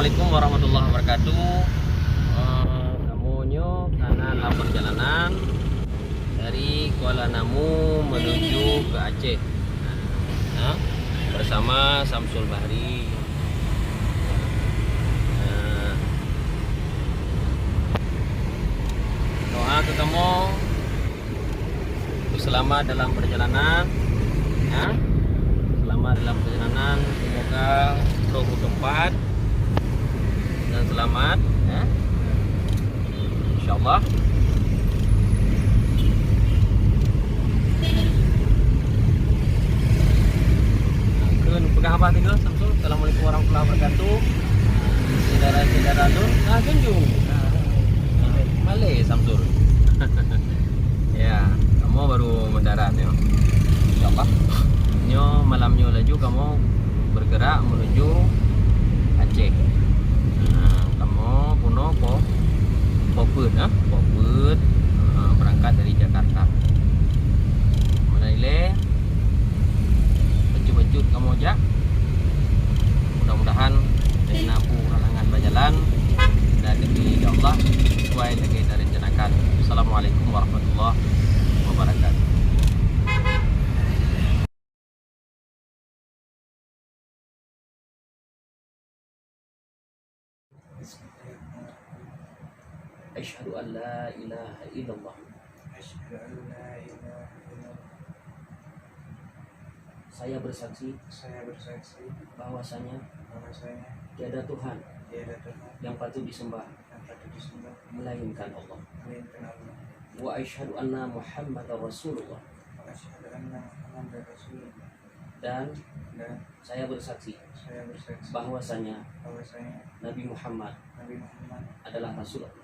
Assalamualaikum warahmatullahi wabarakatuh. Kamunya kanan dalam perjalanan dari Kuala Namu menuju ke Aceh, bersama Samsul Bahri. Doa ke kamu selamat dalam perjalanan, selamat dalam perjalanan, semoga ke tempat dan selamat, insyaallah. Pegang apa tiga Samsul? Assalamualaikum warahmatullahi wabarakatuh. Saudara-saudara tu, kunjung. Malay Samsul. Ya, kamu baru mendarat ya. Insyaallah. Nyo malamnya laju kamu bergerak menuju Aceh. Kamu puno Poput, berangkat dari Jakarta. Menilai bejut kamu aja. Mudah-mudahan dari napu halangan berjalan dan demi Allah sesuai yang kita rencanakan. Assalamualaikum warahmatullahi wabarakatuh. Asyhadu an la ilaha illallah. Asyhadu an la ilaha illallah. Saya bersaksi bahwasanya tiada Tuhan yang patut disembah melainkan Allah. Wa asyhadu anna Muhammadar Rasulullah. Dan saya bersaksi bahwasanya Nabi Muhammad adalah Rasulullah.